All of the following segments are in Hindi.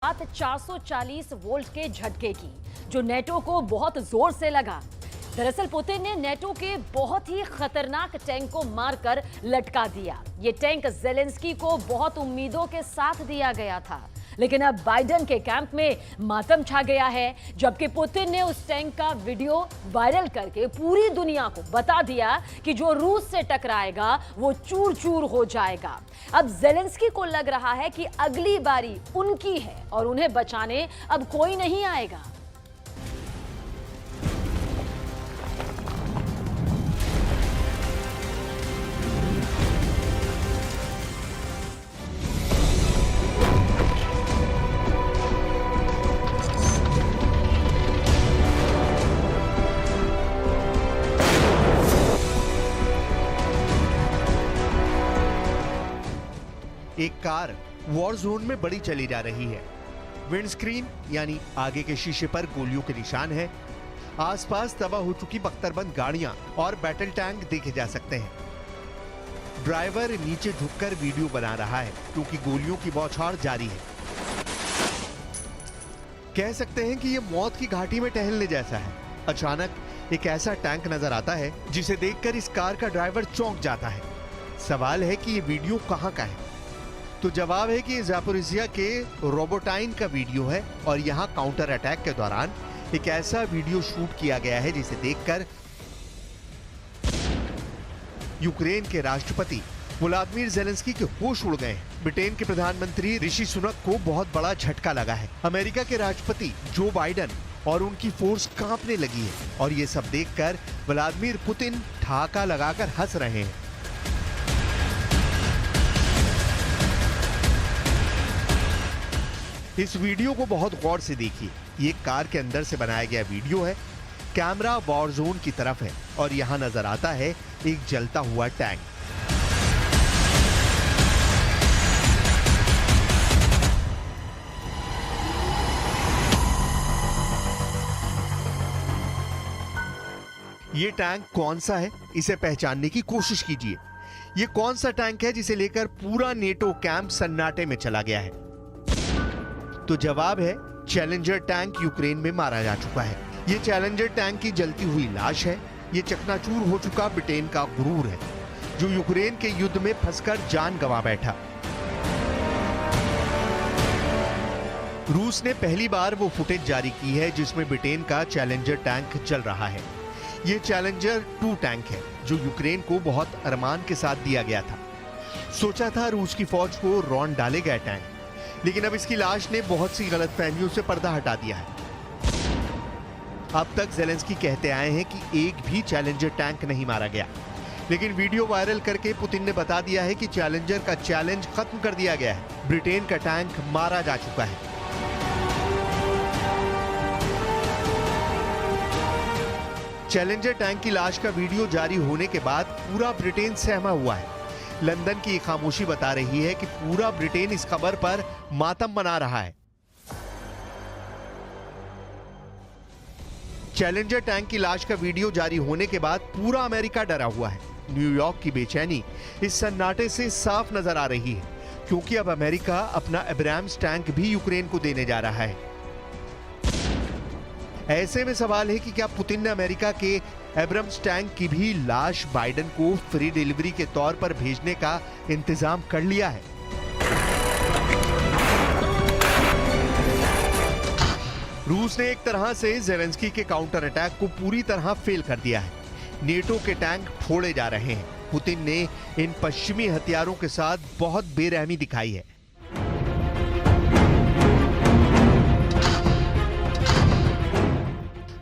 बात 440 वोल्ट के झटके की, जो नेटो को बहुत जोर से लगा। दरअसल पुतिन ने नेटो के बहुत ही खतरनाक टैंक को मारकर लटका दिया। ये टैंक जेलेंस्की को बहुत उम्मीदों के साथ दिया गया था, लेकिन अब बाइडेन के कैंप में मातम छा गया है, जबकि पुतिन ने उस टैंक का वीडियो वायरल करके पूरी दुनिया को बता दिया कि जो रूस से टकराएगा वो चूर चूर हो जाएगा। अब जेलेंस्की को लग रहा है कि अगली बारी उनकी है और उन्हें बचाने अब कोई नहीं आएगा। एक कार वॉर जोन में बड़ी चली जा रही है। विंडस्क्रीन यानी आगे के शीशे पर गोलियों के निशान हैं। आसपास तबाह हो चुकी बख्तरबंद गाड़ियां और बैटल टैंक देखे जा सकते हैं। ड्राइवर नीचे झुककर वीडियो बना रहा है क्योंकि गोलियों की बौछार जारी है। कह सकते हैं कि यह मौत की घाटी में टहलने जैसा है। अचानक एक ऐसा टैंक नजर आता है जिसे देखकर इस कार का ड्राइवर चौंक जाता है। सवाल है कि यह वीडियो कहां का है? तो जवाब है कि ज़ापोरिज़िया के रोबोटाइन का वीडियो है और यहां काउंटर अटैक के दौरान एक ऐसा वीडियो शूट किया गया है जिसे देखकर यूक्रेन के राष्ट्रपति व्लादिमीर ज़ेलेंस्की के होश उड़ गए हैं। ब्रिटेन के प्रधानमंत्री ऋषि सुनक को बहुत बड़ा झटका लगा है। अमेरिका के राष्ट्रपति जो बाइडेन और उनकी फोर्स कांपने लगी है और ये सब देखकर व्लादिमीर पुतिन ठहाका लगाकर हंस रहे हैं। इस वीडियो को बहुत गौर से देखिए। ये कार के अंदर से बनाया गया वीडियो है। कैमरा वॉर जोन की तरफ है और यहां नजर आता है एक जलता हुआ टैंक। ये टैंक कौन सा है, इसे पहचानने की कोशिश कीजिए। ये कौन सा टैंक है जिसे लेकर पूरा नेटो कैंप सन्नाटे में चला गया है? तो जवाब है चैलेंजर टैंक यूक्रेन में मारा जा चुका है। ये चैलेंजर टैंक की जलती हुई लाश है। ये चकनाचूर हो चुका ब्रिटेन का गुरूर है, जो यूक्रेन के युद्ध में फंसकर जान गंवा बैठा। रूस ने पहली बार वो फुटेज जारी की है जिसमें ब्रिटेन का चैलेंजर टैंक जल रहा है। ये चैलेंजर 2 टैंक है जो यूक्रेन को बहुत अरमान के साथ दिया गया था। सोचा था रूस की फौज को रौंद डालेगा टैंक, लेकिन अब इसकी लाश ने बहुत सी गलतफहमियों से पर्दा हटा दिया है। अब तक ज़ेलेंस्की कहते आए हैं कि एक भी चैलेंजर टैंक नहीं मारा गया, लेकिन वीडियो वायरल करके पुतिन ने बता दिया है कि चैलेंजर का चैलेंज खत्म कर दिया गया है। ब्रिटेन का टैंक मारा जा चुका है। चैलेंजर टैंक की लाश का वीडियो जारी होने के बाद पूरा ब्रिटेन सहमा हुआ है। लंदन की खामोशी बता रही है कि पूरा ब्रिटेन इस खबर पर मातम मना रहा है। चैलेंजर टैंक की लाश का वीडियो जारी होने के बाद पूरा अमेरिका डरा हुआ है। न्यूयॉर्क की बेचैनी इस सन्नाटे से साफ नजर आ रही है, क्योंकि अब अमेरिका अपना एब्राम्स टैंक भी यूक्रेन को देने जा रहा है। ऐसे में सवाल है कि क्या पुतिन ने अमेरिका के एब्राम्स टैंक की भी लाश बाइडेन को फ्री डिलीवरी के तौर पर भेजने का इंतजाम कर लिया है? रूस ने एक तरह से ज़ेलेंस्की के काउंटर अटैक को पूरी तरह फेल कर दिया है। नेटो के टैंक फोड़े जा रहे हैं। पुतिन ने इन पश्चिमी हथियारों के साथ बहुत बेरहमी दिखाई है।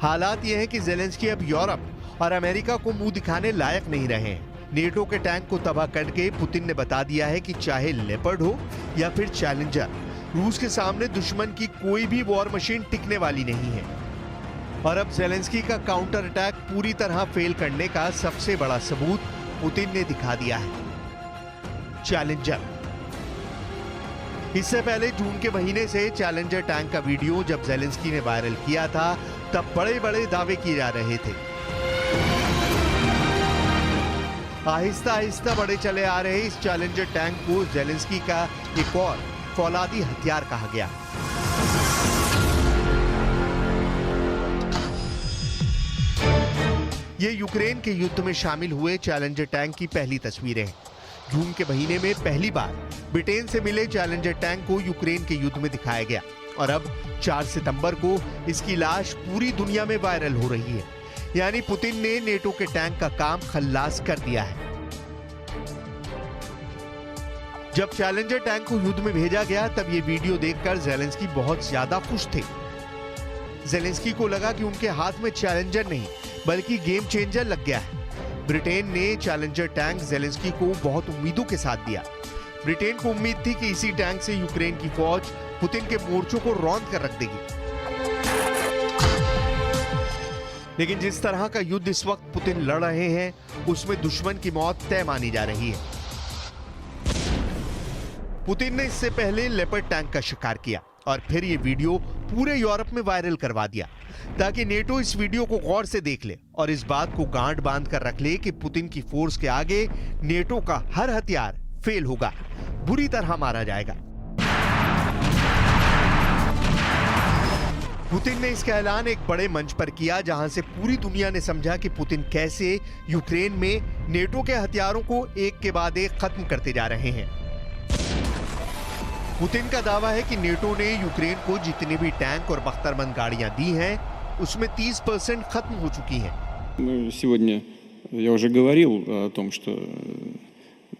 हालात यह है कि ज़ेलेंस्की अब यूरोप और अमेरिका को मुंह दिखाने लायक नहीं रहे हैं। नेटो के टैंक को तबाह करके पुतिन ने बता दिया है कि चाहे लेपर्ड हो या फिर चैलेंजर, रूस के सामने दुश्मन की कोई भी वॉर मशीन टिकने वाली नहीं है। और अब ज़ेलेंस्की का काउंटर अटैक पूरी तरह फेल करने का सबसे बड़ा सबूत पुतिन ने दिखा दिया है। चैलेंजर। इससे पहले जून के महीने से चैलेंजर टैंक का वीडियो जब ज़ेलेंस्की ने वायरल किया था, तब बड़े बड़े दावे किए जा रहे थे। आहिस्ता आहिस्ता बढ़े चले आ रहे इस चैलेंजर टैंक को ज़ेलेंस्की का एक और फौलादी हथियार कहा गया। ये यूक्रेन के युद्ध में शामिल हुए चैलेंजर टैंक की पहली तस्वीरें हैं। जून के महीने में पहली बार ब्रिटेन से मिले चैलेंजर टैंक को यूक्रेन के युद्ध में दिखाया गया और अब 4 सितंबर को इसकी लाश पूरी दुनिया में वायरल हो रही है। यानी पुतिन ने नेटो के टैंक का काम खल्लास कर दिया है। जब चैलेंजर टैंक को युद्ध में भेजा गया तब ये वीडियो देखकर ज़ेलेंस्की बहुत ज्यादा खुश थे। ज़ेलेंस्की को लगा कि उनके हाथ में चैलेंजर नहीं बल्कि गेम चेंजर लग गया है। ब्रिटेन ने चैलेंजर टैंक ज़ेलेंस्की को बहुत उम्मीदों के साथ दिया। ब्रिटेन को उम्मीद थी कि इसी टैंक से यूक्रेन की फौज पुतिन के मोर्चों को रौंद कर रख देगी। लेकिन जिस तरह का युद्ध इस वक्त पुतिन लड़ रहे हैं उसमें दुश्मन की मौत तय मानी जा रही है। पुतिन ने इससे पहले लेपर्ड टैंक का शिकार किया और फिर ये वीडियो पूरे यूरोप में वायरल करवा दिया ताकि नेटो इस वीडियो को गौर से देख ले और इस बात को गांठ बांध कर रख ले कि पुतिन की फोर्स के आगे नेटो का हर हथियार फेल होगा, बुरी तरह मारा जाएगा। पुतिन ने इसका ऐलान एक बड़े मंच पर किया जहां से पूरी दुनिया ने समझा कि पुतिन कैसे यूक्रेन में नेटो के हथियारों को एक के बाद एक खत्म करते जा रहे हैं। पुतिन का दावा है कि नेटो ने यूक्रेन को जितने भी टैंक और बख्तरबंद गाड़ियां दी हैं, उसमें 30% खत्म हो चुकी हैं। Сегодня я уже говорил о том, что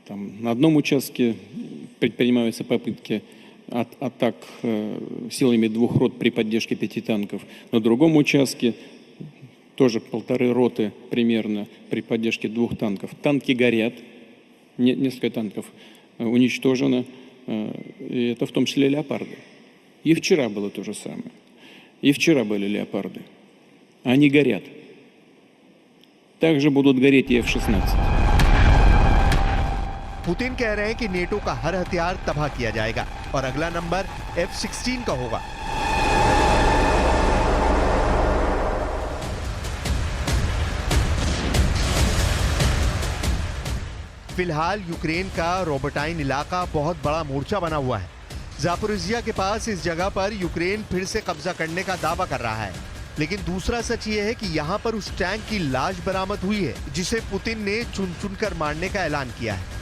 там на одном участке предпринимаются попытки атак силами 2 рот при поддержке 5 танков. На другом участке тоже 1,5 роты примерно при поддержке 2 танков. Танки горят, несколько танков уничтожено. И это в том числе леопарды. И вчера было то же самое. И вчера были леопарды. Они горят. Также будут гореть и F-16. पुतिन कह रहे हैं कि नेटो का हर हथियार तबाह किया जाएगा और अगला नंबर F-16 का होगा। फिलहाल यूक्रेन का रोबोटाइन इलाका बहुत बड़ा मोर्चा बना हुआ है। ज़ापोरिज़िया के पास इस जगह पर यूक्रेन फिर से कब्जा करने का दावा कर रहा है, लेकिन दूसरा सच ये है कि यहाँ पर उस टैंक की लाश बरामद हुई है जिसे पुतिन ने चुन चुनकर मारने का ऐलान किया है।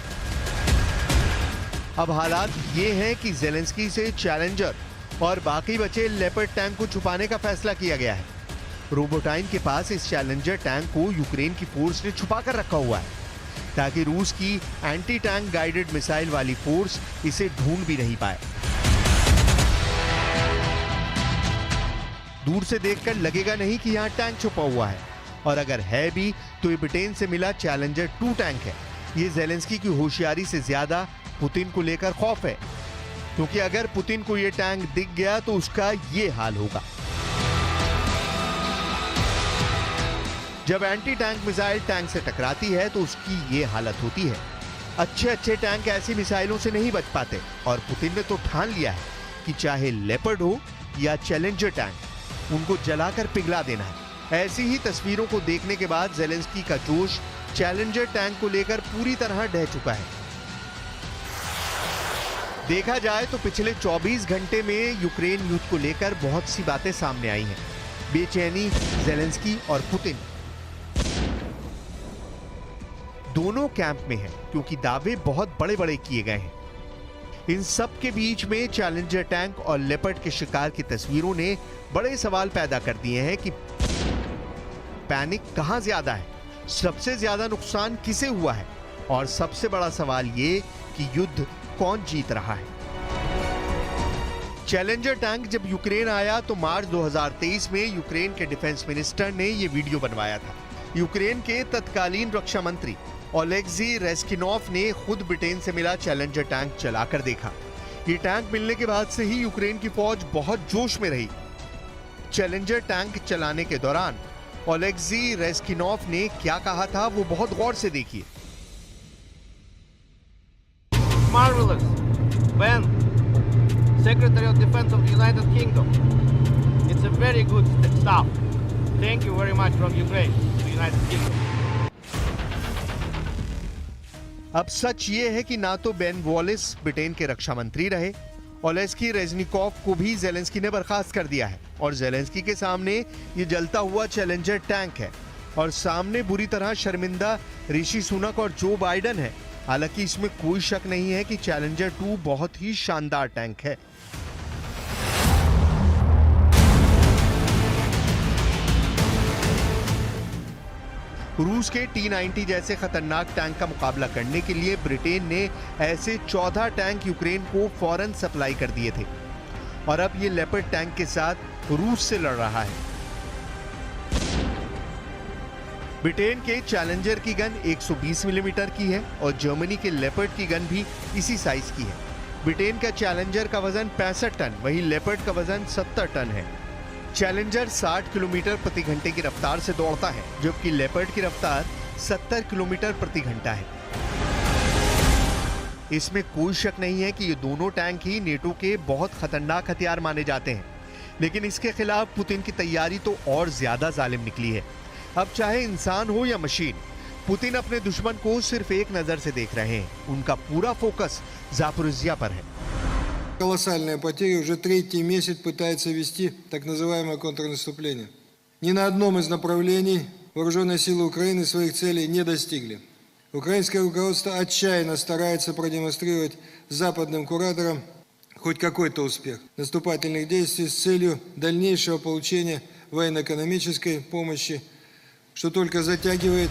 अब हालात ये हैं कि ज़ेलेंस्की से चैलेंजर और बाकी बचे लेपर्ड टैंक को छुपाने का फैसला किया गया है। रोबोटाइन के पास इस चैलेंजर टैंक को यूक्रेन की फोर्स ने छुपा कर रखा हुआ है ताकि रूस की एंटी टैंक गाइडेड मिसाइल वाली फोर्स इसे ढूंढ भी नहीं पाए। दूर से देखकर लगेगा नहीं कि यहाँ टैंक छुपा हुआ है, और अगर है भी तो ये ब्रिटेन से मिला चैलेंजर 2 टैंक है। ये ज़ेलेंस्की की होशियारी से ज्यादा पुतिन को लेकर खौफ है, क्योंकि अगर पुतिन को ये टैंक दिख गया तो उसका ये हाल होगा। जब एंटी टैंक मिसाइल टैंक से टकराती है तो उसकी ये हालत होती है। अच्छे टैंक ऐसी मिसाइलों से नहीं बच पाते और पुतिन ने तो ठान लिया है कि चाहे लेपर्ड हो या चैलेंजर टैंक, उनको जलाकर पिघला देना है। ऐसी ही तस्वीरों को देखने के बाद ज़ेलेंस्की का जोश चैलेंजर टैंक को लेकर पूरी तरह ढह चुका है। देखा जाए तो पिछले 24 घंटे में यूक्रेन युद्ध को लेकर बहुत सी बातें सामने आई हैं। बेचैनी ज़ेलेंस्की और पुतिन दोनों कैंप में हैं, क्योंकि दावे बहुत बड़े बड़े किए गए हैं। इन सब के बीच में चैलेंजर टैंक और लेपर्ड के शिकार की तस्वीरों ने बड़े सवाल पैदा कर दिए हैं कि पैनिक कहां ज्यादा है, सबसे ज्यादा नुकसान किसे हुआ है, और सबसे बड़ा सवाल ये कि युद्ध कौन जीत रहा है। चैलेंजर टैंक जब यूक्रेन आया तो मार्च 2023 में यूक्रेन के डिफेंस मिनिस्टर ने यह वीडियो बनवाया था। यूक्रेन के तत्कालीन रक्षा मंत्री ओलेक्सी रेस्किनॉफ ने खुद ब्रिटेन से मिला चैलेंजर टैंक चलाकर देखा। ये टैंक मिलने के बाद से ही यूक्रेन की फौज बहुत जोश में रही। चैलेंजर टैंक चलाने के दौरान ओलेक्सी रेस्किनॉफ ने क्या कहा था वो बहुत गौर से देखिए। Marvelous, Ben, Secretary of Defense of the United Kingdom. It's a very good stuff. Thank you very much from Ukraine to the United Kingdom. अब सच ये है कि ना तो बेन वॉलिस ब्रिटेन के रक्षा मंत्री रहे, ओलेस्की रेजनिकोव को भी ज़ेलेंस्की ने बर्खास्त कर दिया है, और ज़ेलेंस्की के सामने ये जलता हुआ चैलेंजर टैंक है और सामने बुरी तरह शर्मिंदा ऋषि सुनक और जो बाइडेन है। हालांकि इसमें कोई शक नहीं है कि चैलेंजर 2 बहुत ही शानदार टैंक है। रूस के T-90 जैसे खतरनाक टैंक का मुकाबला करने के लिए ब्रिटेन ने ऐसे 14 टैंक यूक्रेन को फौरन सप्लाई कर दिए थे और अब ये लेपर्ड टैंक के साथ रूस से लड़ रहा है। ब्रिटेन के चैलेंजर की गन 120 मिलीमीटर की है और जर्मनी के लेपर्ड की गन भी इसी साइज की है। ब्रिटेन का चैलेंजर का वजन 65 टन, वहीं लेपर्ड का वजन 70 टन है। चैलेंजर 60 किलोमीटर प्रति घंटे की रफ्तार से दौड़ता है, जबकि लेपर्ड की रफ्तार 70 किलोमीटर प्रति घंटा है। इसमें कोई शक नहीं है कि ये दोनों टैंक ही नेटो के बहुत खतरनाक हथियार माने जाते हैं, लेकिन इसके खिलाफ पुतिन की तैयारी तो और ज्यादा जालिम निकली है। अब चाहे इंसान हो या मशीन, पुतिन अपने दुश्मन को सिर्फ एक नजर से देख रहे हैं। उनका पूरा फोकस जापोरिज्जिया पर है। Колоссальные потери, уже третий месяц пытается вести так называемое контрнаступление. Ни на одном из направлений вооруженные силы Украины своих целей не достигли. Украинское руководство отчаянно старается продемонстрировать западным кураторам хоть какой-то успех наступательных действий с целью дальнейшего получения военно-экономической помощи, что только затягивает.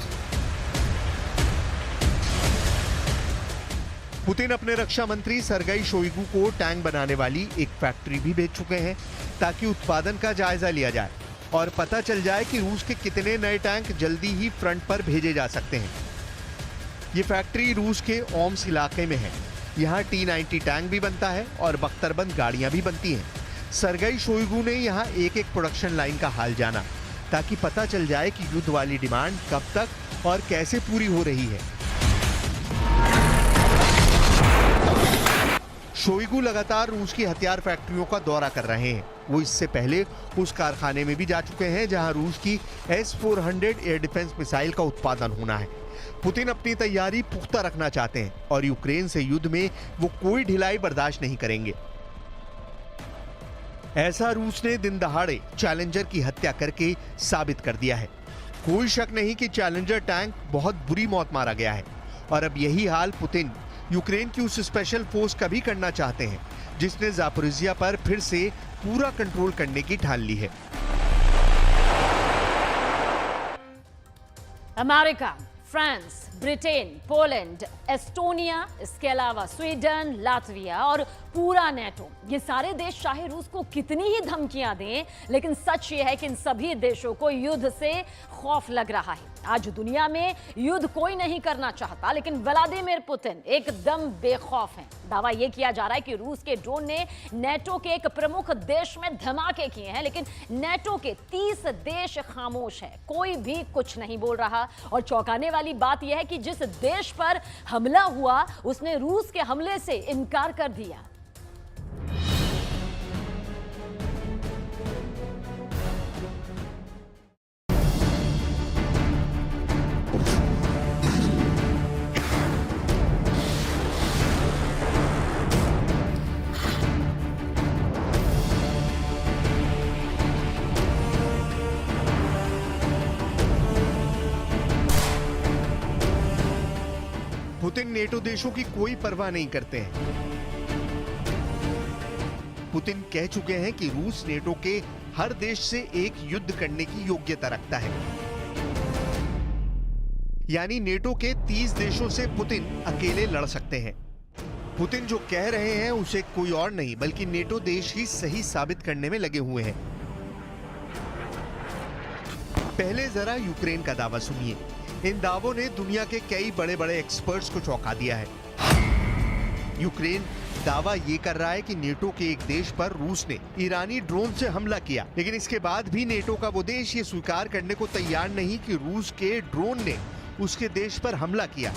पुतिन अपने रक्षा मंत्री सरगई शोइगु को टैंक बनाने वाली एक फैक्ट्री भी भेज चुके हैं ताकि उत्पादन का जायजा लिया जाए और पता चल जाए कि रूस के कितने नए टैंक जल्दी ही फ्रंट पर भेजे जा सकते हैं। ये फैक्ट्री रूस के ओम्स इलाके में है। यहाँ T-90 टैंक भी बनता है और बख्तरबंद गाड़ियां भी बनती हैं। सरगई शोइगु ने यहाँ एक प्रोडक्शन लाइन का हाल जाना ताकि पता चल जाए कि युद्ध वाली डिमांड कब तक और कैसे पूरी हो रही है। शोइगु लगातार रूस की हथियार फैक्ट्रियों का दौरा कर रहे हैं। वो इससे पहले उस कारखाने में भी जा चुके हैं जहां रूस की S-400 एयर डिफेंस मिसाइल का उत्पादन होना है। पुतिन अपनी तैयारी पुख्ता रखना चाहते हैं और यूक्रेन से युद्ध में वो कोई ढिलाई बर्दाश्त नहीं करेंगे। ऐसा रूस ने दिन दहाड़े चैलेंजर की हत्या करके साबित कर दिया है। कोई शक नहीं कि चैलेंजर टैंक बहुत बुरी मौत मारा गया है और अब यही हाल पुतिन यूक्रेन की उस स्पेशल फोर्स का भी करना चाहते हैं जिसने जापोरिज्जिया पर फिर से पूरा कंट्रोल करने की ठान ली है। America, France, Britain, Poland, Estonia, इसके अलावा स्वीडन, लातविया और पूरा नेटो, ये सारे देश चाहे रूस को कितनी ही धमकियां दें, लेकिन सच ये है कि इन सभी देशों को युद्ध से खौफ लग रहा है। आज दुनिया में युद्ध कोई नहीं करना चाहता, लेकिन व्लादिमीर पुतिन एकदम बेखौफ हैं। दावा यह किया जा रहा है कि रूस के ड्रोन ने नेटो के एक प्रमुख देश में धमाके किए हैं, लेकिन नेटो के 30 देश खामोश है, कोई भी कुछ नहीं बोल रहा। और चौंकाने वाली बात यह है कि जिस देश पर हमला हुआ उसने रूस के हमले से इनकार कर दिया। पुतिन नेटो देशों की कोई परवाह नहीं करते हैं। पुतिन कह चुके हैं कि रूस नेटो के हर देश से एक युद्ध करने की योग्यता रखता है, यानी नेटो के 30 देशों से पुतिन अकेले लड़ सकते हैं। पुतिन जो कह रहे हैं उसे कोई और नहीं बल्कि नेटो देश ही सही साबित करने में लगे हुए हैं। पहले जरा यूक्रेन का दावा सुनिए। इन दावों ने दुनिया के कई बड़े बड़े एक्सपर्ट्स को चौंका दिया है। यूक्रेन दावा ये कर रहा है कि नेटो के एक देश पर रूस ने ईरानी ड्रोन से हमला किया, लेकिन इसके बाद भी नेटो का वो देश ये स्वीकार करने को तैयार नहीं कि रूस के ड्रोन ने उसके देश पर हमला किया।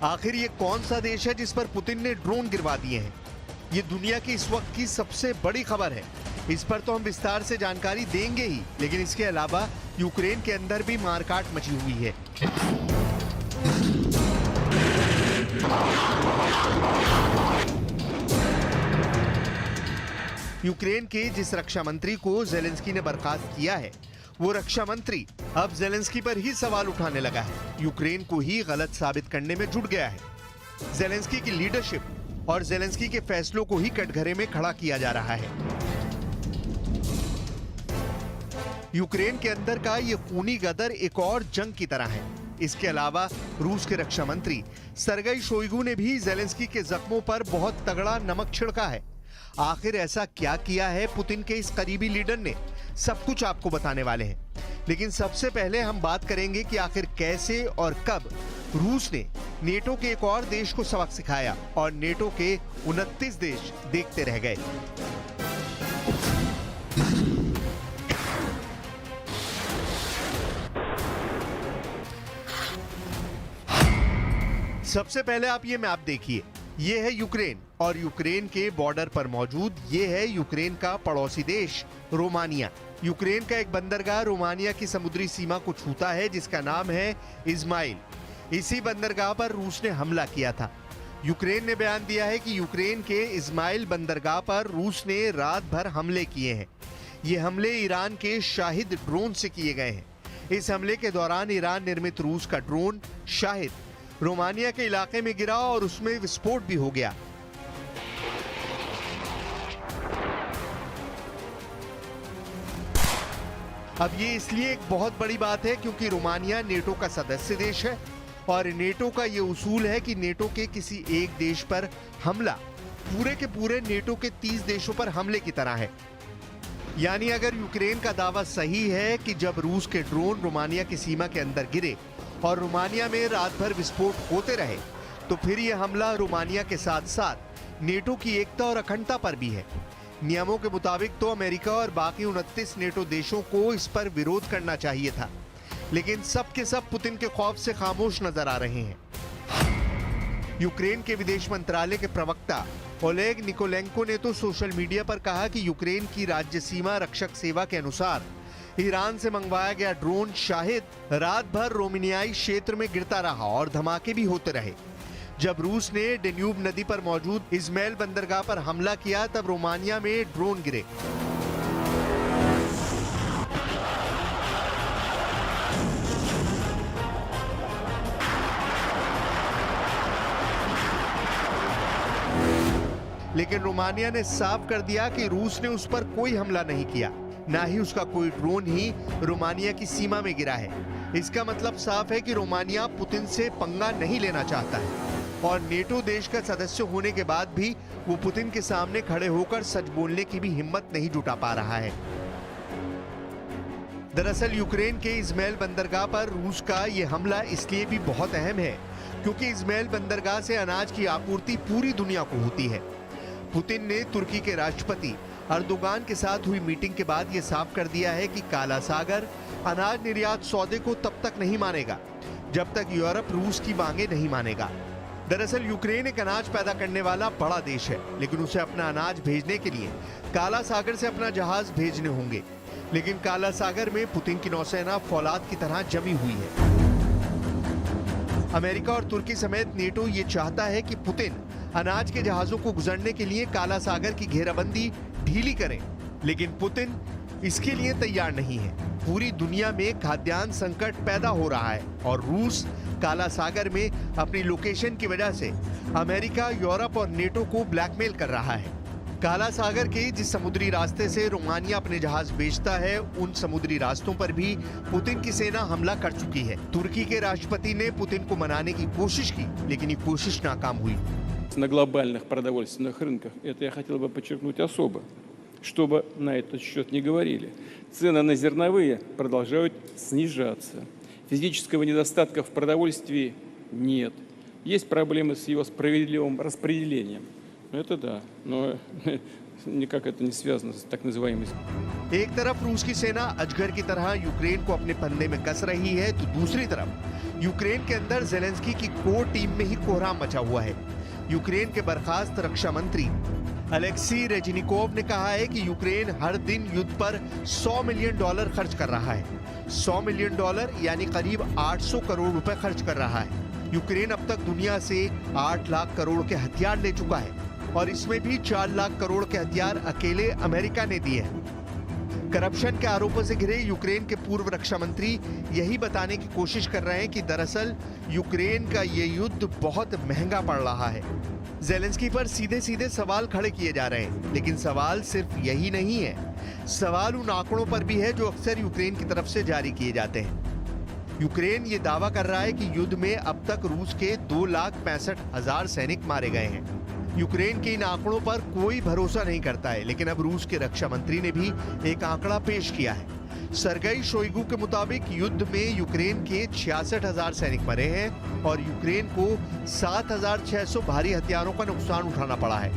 आखिर ये कौन सा देश है जिस पर पुतिन ने ड्रोन गिरवा दिए हैं? ये दुनिया की इस वक्त की सबसे बड़ी खबर है। इस पर तो हम विस्तार से जानकारी देंगे ही, लेकिन इसके अलावा यूक्रेन के अंदर भी मारकाट मची हुई है। यूक्रेन के जिस रक्षा मंत्री को जेलेंस्की ने बर्खास्त किया है, वो रक्षा मंत्री अब जेलेंस्की पर ही सवाल उठाने लगा है, यूक्रेन को ही गलत साबित करने में जुट गया है। जेलेंस्की की लीडरशिप और जेलेंस्की के फैसलों को ही कटघरे में खड़ा किया जा रहा है। यूक्रेन के अंदर का ये खूनी गदर एक और जंग की तरह है। इसके अलावा रूस के रक्षा मंत्री सर्गेई शोइगु ने भी जेलेंस्की के जख्मों पर बहुत तगड़ा नमक छिड़का है। आखिर ऐसा क्या किया है पुतिन के इस करीबी लीडर ने, सब कुछ आपको बताने वाले हैं। लेकिन सबसे पहले हम बात करेंगे कि आखिर कैसे और कब रूस ने नेटो के एक और देश को सबक सिखाया और नेटो के 29 देश देखते रह गए। सबसे पहले आप ये मैप देखिए, ये है यूक्रेन और यूक्रेन के बॉर्डर पर मौजूद ये है यूक्रेन का पड़ोसी देश रोमानिया। यूक्रेन का एक बंदरगाह रोमानिया की समुद्री सीमा को छूता है जिसका नाम है इस्माइल। इसी बंदरगाह पर रूस ने हमला किया था। यूक्रेन ने बयान दिया है कि यूक्रेन के इस्माइल बंदरगाह पर रूस ने रात भर हमले किए हैं। ये हमले ईरान के शाहिद ड्रोन से किए गए हैं। इस हमले के दौरान ईरान निर्मित रूस का ड्रोन शाहिद रोमानिया के इलाके में गिरा और उसमें विस्फोट भी हो गया। अब ये इसलिए एक बहुत बड़ी बात है क्योंकि रोमानिया नेटो का सदस्य देश है और नेटो का ये उसूल है कि नेटो के किसी एक देश पर हमला पूरे के पूरे नेटो के 30 देशों पर हमले की तरह है। यानी अगर यूक्रेन का दावा सही है कि जब रूस के ड्रोन रोमानिया की सीमा के अंदर गिरे और रोमानिया में रात भर विस्फोट होते रहे, तो फिर यह हमला रोमानिया के साथ साथ नेटो की एकता और अखंडता पर भी है। नियमों के मुताबिक तो अमेरिका और बाकी 29 नेटो देशों को इस पर विरोध करना चाहिए था, लेकिन सब के सब पुतिन के खौफ से खामोश नजर आ रहे हैं। यूक्रेन के विदेश मंत्रालय के प्रवक्ता ओलेग निकोलेंको ने तो सोशल मीडिया पर कहा कि यूक्रेन की राज्य सीमा रक्षक सेवा के अनुसार ईरान से मंगवाया गया ड्रोन शाहिद रात भर रोमानियाई क्षेत्र में गिरता रहा और धमाके भी होते रहे। जब रूस ने डेन्यूब नदी पर मौजूद इस्माइल बंदरगाह पर हमला किया तब रोमानिया में ड्रोन गिरे। लेकिन रोमानिया ने साफ कर दिया कि रूस ने उस पर कोई हमला नहीं किया, ना ही उसका कोई ड्रोन ही रोमानिया की सीमा में गिरा है। इसका मतलब साफ है कि रोमानिया पुतिन से पंगा नहीं लेना चाहता है और नेटो देश का सदस्य होने के बाद भी वो पुतिन के सामने खड़े होकर सच बोलने की भी हिम्मत नहीं जुटा पा रहा है। दरअसल यूक्रेन के इस्माइल बंदरगाह पर रूस का ये हमला इसलिए भी बहुत अहम है क्योंकि इस्माइल बंदरगाह से अनाज की आपूर्ति पूरी दुनिया को होती है। पुतिन ने तुर्की के राष्ट्रपति अर्दोगान के साथ हुई मीटिंग के बाद यह साफ कर दिया है कि काला सागर अनाज निर्यात सौदे को तब तक नहीं मानेगा जब तक यूरोप रूस की मांगे नहीं मानेगा। दरअसल यूक्रेन एक अनाज पैदा करने वाला बड़ा देश है, लेकिन उसे अपना अनाज भेजने के लिए काला सागर से अपना जहाज भेजने होंगे। लेकिन काला सागर में पुतिन की नौसेना फौलाद की तरह जमी हुई है। अमेरिका और तुर्की समेत नेटो ये चाहता है कि पुतिन अनाज के जहाजों को गुजरने के लिए काला सागर की घेराबंदी ढीली करें, लेकिन पुतिन इसके लिए तैयार नहीं है। पूरी दुनिया में खाद्यान्न संकट पैदा हो रहा है और रूस काला सागर में अपनी लोकेशन की वजह से अमेरिका, यूरोप और नेटो को ब्लैकमेल कर रहा है। काला सागर के जिस समुद्री रास्ते से रोमानिया अपने जहाज बेचता है, उन समुद्री रास्तों पर भी पुतिन की सेना हमला कर चुकी है। तुर्की के राष्ट्रपति ने पुतिन को मनाने की कोशिश की, लेकिन ये कोशिश नाकाम हुई। На глобальных продовольственных рынках, это я хотел бы подчеркнуть особо, чтобы на этот счет не говорили. Цены на зерновые продолжают снижаться. Физического недостатка в продовольствии нет. Есть проблемы с его справедливым распределением. Это да, но никак это не связано с так называемой... एक तरफ रूस की सेना अजगर की तरह यूक्रेन को अपने फंदे में कस रही है, तो दूसरी तरफ यूक्रेन के अंदर जेलेंस्की की कोर टीम में ही कोहराम मचा हुआ है। यूक्रेन के बर्खास्त रक्षा मंत्री अलेक्सी रेजनिकोव ने कहा है कि यूक्रेन हर दिन युद्ध पर $100 मिलियन खर्च कर रहा है। $100 मिलियन यानी करीब 800 करोड़ रुपए खर्च कर रहा है। यूक्रेन अब तक दुनिया से 8 लाख करोड़ के हथियार ले चुका है और इसमें भी 4 लाख करोड़ के हथियार अकेले अमेरिका ने दिए हैं। करप्शन के आरोपों से घिरे यूक्रेन के पूर्व रक्षा मंत्री यही बताने की कोशिश कर रहे हैं कि दरअसल यूक्रेन का ये युद्ध बहुत महंगा पड़ रहा है। ज़ेलेंस्की पर सीधे सीधे सवाल खड़े किए जा रहे हैं, लेकिन सवाल सिर्फ यही नहीं है। सवाल उन आंकड़ों पर भी है जो अक्सर यूक्रेन की तरफ से जारी किए जाते हैं। यूक्रेन ये दावा कर रहा है कि युद्ध में अब तक रूस के 2,65,000 सैनिक मारे गए हैं। यूक्रेन के इन आंकड़ों पर कोई भरोसा नहीं करता है, लेकिन अब रूस के रक्षा मंत्री ने भी एक आंकड़ा पेश किया है। सर्गेई शोइगु के मुताबिक युद्ध में यूक्रेन के 66,000 सैनिक मरे हैं और यूक्रेन को 7,600 भारी हथियारों का नुकसान उठाना पड़ा है।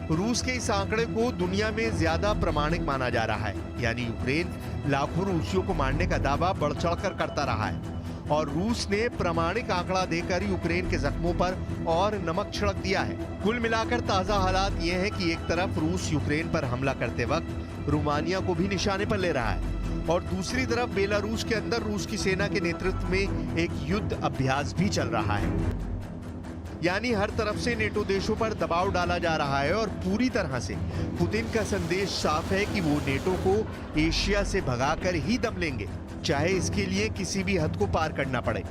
रूस के इस आंकड़े को दुनिया में ज्यादा प्रामाणिक माना जा रहा है, यानी यूक्रेन लाखों रूसियों को मारने का दावा बढ़ चढ़कर करता रहा है और रूस ने प्रामाणिक आंकड़ा देकर यूक्रेन के जख्मों पर और नमक छिड़क दिया है। कुल मिलाकर ताजा हालात ये हैं कि एक तरफ रूस यूक्रेन पर हमला करते वक्त रोमानिया को भी निशाने पर ले रहा है और दूसरी तरफ बेलारूस के अंदर रूस की सेना के नेतृत्व में एक युद्ध अभ्यास भी चल रहा है। यानी हर तरफ से नेटो देशों पर दबाव डाला जा रहा है और पूरी तरह से पुतिन का संदेश साफ है कि वो नेटो को एशिया से भगाकर ही दम लेंगे, चाहे इसके लिए किसी भी हद को पार करना पड़े।